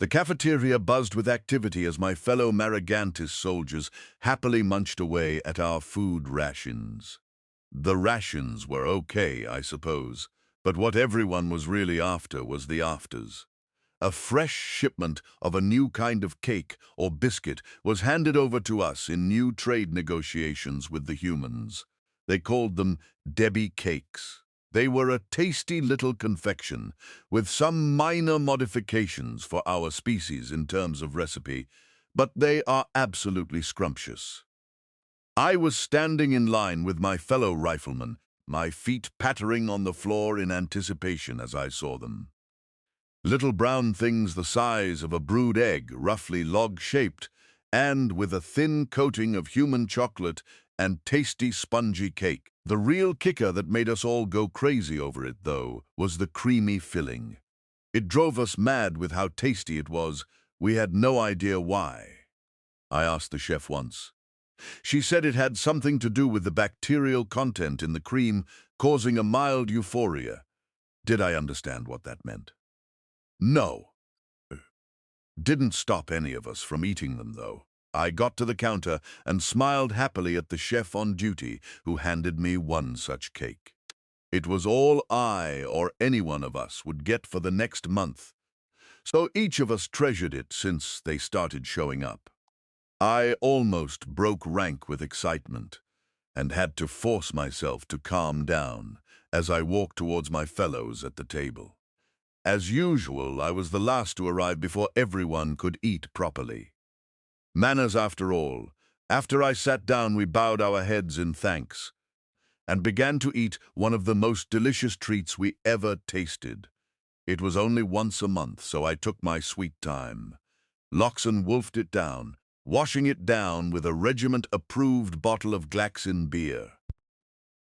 The cafeteria buzzed with activity as my fellow Marigantis soldiers happily munched away at our food rations. The rations were okay, I suppose, but what everyone was really after was the afters. A fresh shipment of a new kind of cake or biscuit was handed over to us in new trade negotiations with the humans. They called them Debbie cakes. They were a tasty little confection, with some minor modifications for our species in terms of recipe, but they are absolutely scrumptious. I was standing in line with my fellow riflemen, my feet pattering on the floor in anticipation as I saw them. Little brown things the size of a brood egg, roughly log-shaped, and with a thin coating of human chocolate and tasty spongy cake. The real kicker that made us all go crazy over it, though, was the creamy filling. It drove us mad with how tasty it was. We had no idea why. I asked the chef once. She said it had something to do with the bacterial content in the cream causing a mild euphoria. Did I understand what that meant? No. Didn't stop any of us from eating them, though. I got to the counter and smiled happily at the chef on duty, who handed me one such cake. It was all I or any one of us would get for the next month, so each of us treasured it since they started showing up. I almost broke rank with excitement and had to force myself to calm down as I walked towards my fellows at the table. As usual, I was the last to arrive before everyone could eat properly. Manners, after all. After I sat down, we bowed our heads in thanks and began to eat one of the most delicious treats we ever tasted. It was only once a month, so I took my sweet time. Loxon wolfed it down, washing it down with a regiment-approved bottle of Glaxin beer.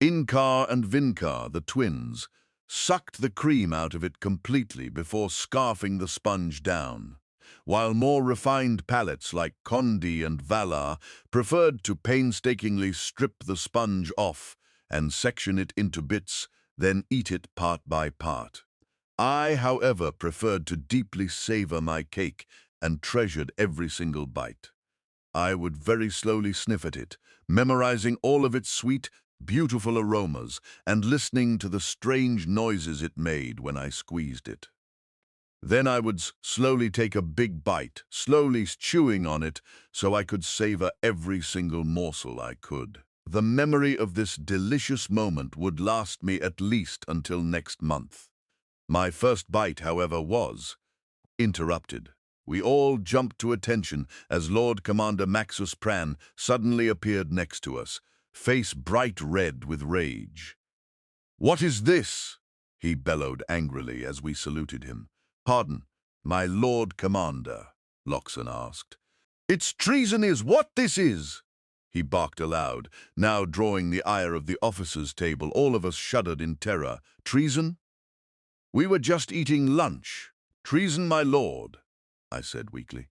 Inkar and Vinkar, the twins, sucked the cream out of it completely before scarfing the sponge down, while more refined palates like Kondi and Valar preferred to painstakingly strip the sponge off and section it into bits, then eat it part by part. I, however, preferred to deeply savor my cake and treasured every single bite. I would very slowly sniff at it, memorizing all of its sweet, beautiful aromas and listening to the strange noises it made when I squeezed it. Then I would slowly take a big bite, slowly chewing on it so I could savor every single morsel I could. The memory of this delicious moment would last me at least until next month. My first bite, however, was interrupted. We all jumped to attention as Lord Commander Maxus Pran suddenly appeared next to us, face bright red with rage. "What is this?" he bellowed angrily as we saluted him. "Pardon, my Lord Commander," Loxon asked. "It's treason is what this is!" He barked aloud, now drawing the ire of the officers' table. All of us shuddered in terror. "Treason? We were just eating lunch. Treason, my lord," I said weakly.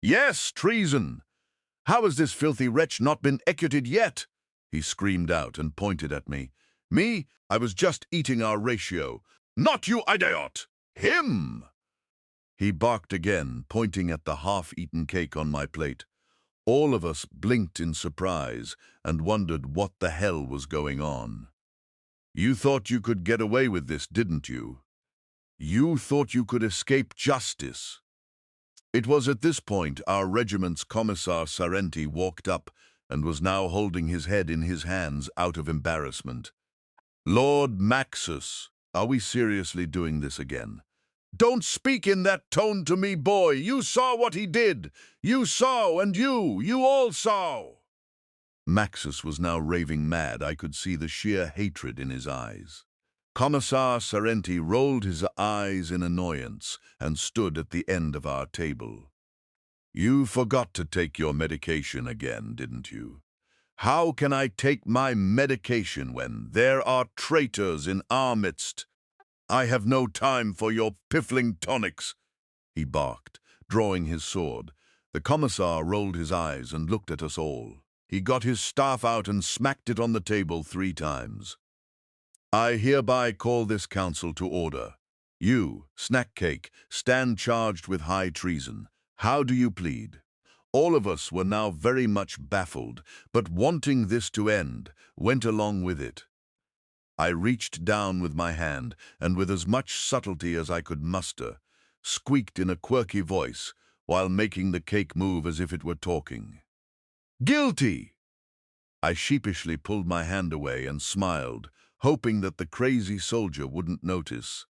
"Yes, treason! How has this filthy wretch not been executed yet?" he screamed out and pointed at me. "Me? I was just eating our ratio." "Not you, idiot! Him!" He barked again, pointing at the half-eaten cake on my plate. All of us blinked in surprise and wondered what the hell was going on. "You thought you could get away with this, didn't you? You thought you could escape justice." It was at this point our regiment's Commissar Sarenti walked up and was now holding his head in his hands out of embarrassment. "Lord Maxus, are we seriously doing this again?" "Don't speak in that tone to me, boy. You saw what he did. You saw, and you all saw." Maxus was now raving mad. I could see the sheer hatred in his eyes. Commissar Sarenti rolled his eyes in annoyance and stood at the end of our table. "You forgot to take your medication again, didn't you?" "How can I take my medication when there are traitors in our midst? I have no time for your piffling tonics," he barked, drawing his sword. The commissar rolled his eyes and looked at us all. He got his staff out and smacked it on the table 3 times. "I hereby call this council to order. You, Snack Cake, stand charged with high treason. How do you plead? All of us were now very much baffled, but wanting this to end, went along with it. I reached down with my hand, and with as much subtlety as I could muster, squeaked in a quirky voice, while making the cake move as if it were talking. "Guilty!" I sheepishly pulled my hand away and smiled, hoping that the crazy soldier wouldn't notice.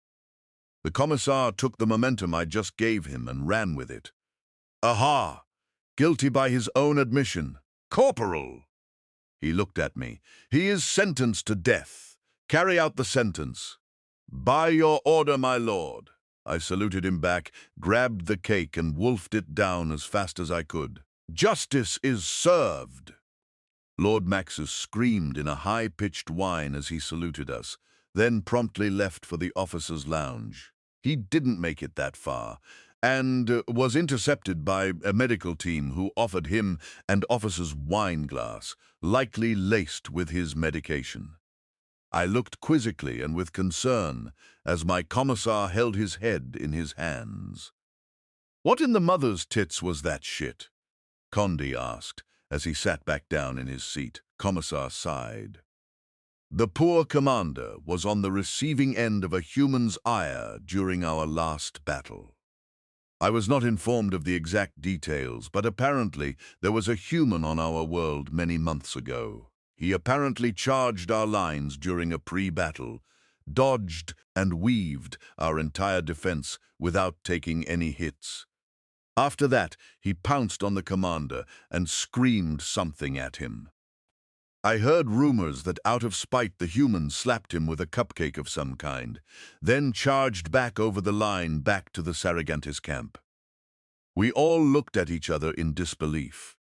The commissar took the momentum I just gave him and ran with it. "Aha! Guilty by his own admission. Corporal!" He looked at me. "He is sentenced to death. Carry out the sentence." "By your order, my lord." I saluted him back, grabbed the cake and wolfed it down as fast as I could. "Justice is served." Lord Maxus screamed in a high-pitched whine as he saluted us, then promptly left for the officers' lounge. He didn't make it that far, and was intercepted by a medical team who offered him and officers wine glass, likely laced with his medication. I looked quizzically and with concern as my commissar held his head in his hands. "What in the mother's tits was that shit?" Condi asked as he sat back down in his seat. Commissar sighed. "The poor commander was on the receiving end of a human's ire during our last battle. I was not informed of the exact details, but apparently there was a human on our world many months ago. He apparently charged our lines during a pre-battle, dodged and weaved our entire defense without taking any hits. After that, he pounced on the commander and screamed something at him. I heard rumors that out of spite the humans slapped him with a cupcake of some kind, then charged back over the line back to the Saragantis camp. We all looked at each other in disbelief.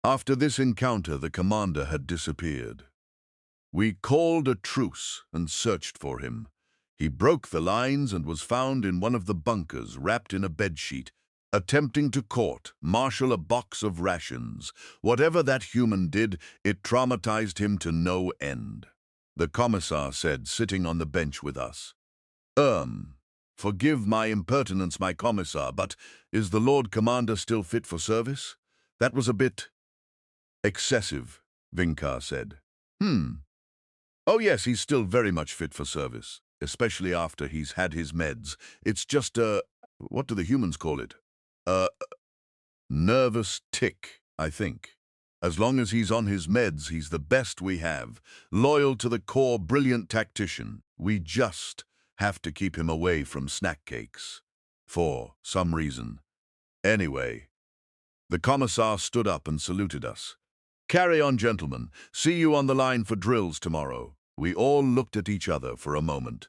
After this encounter, the commander had disappeared. We called a truce and searched for him. He broke the lines and was found in one of the bunkers, wrapped in a bedsheet, attempting to court-martial a box of rations. Whatever that human did, it traumatized him to no end. The commissar said, sitting on the bench with us. Forgive my impertinence, my commissar, but is the Lord Commander still fit for service? That was a bit excessive," Vinkar said. Oh yes, he's still very much fit for service, especially after he's had his meds. It's just what do the humans call it? Nervous tick, I think. As long as he's on his meds, he's the best we have. Loyal to the core, brilliant tactician. We just have to keep him away from snack cakes. For some reason. Anyway, the commissar stood up and saluted us. "Carry on, gentlemen. See you on the line for drills tomorrow." We all looked at each other for a moment.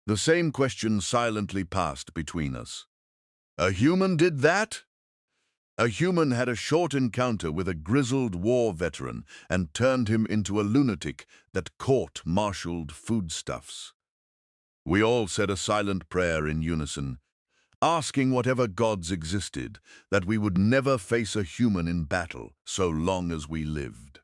The same question silently passed between us. "A human did that?" A human had a short encounter with a grizzled war veteran and turned him into a lunatic that court-martialed foodstuffs. We all said a silent prayer in unison, asking whatever gods existed that we would never face a human in battle so long as we lived.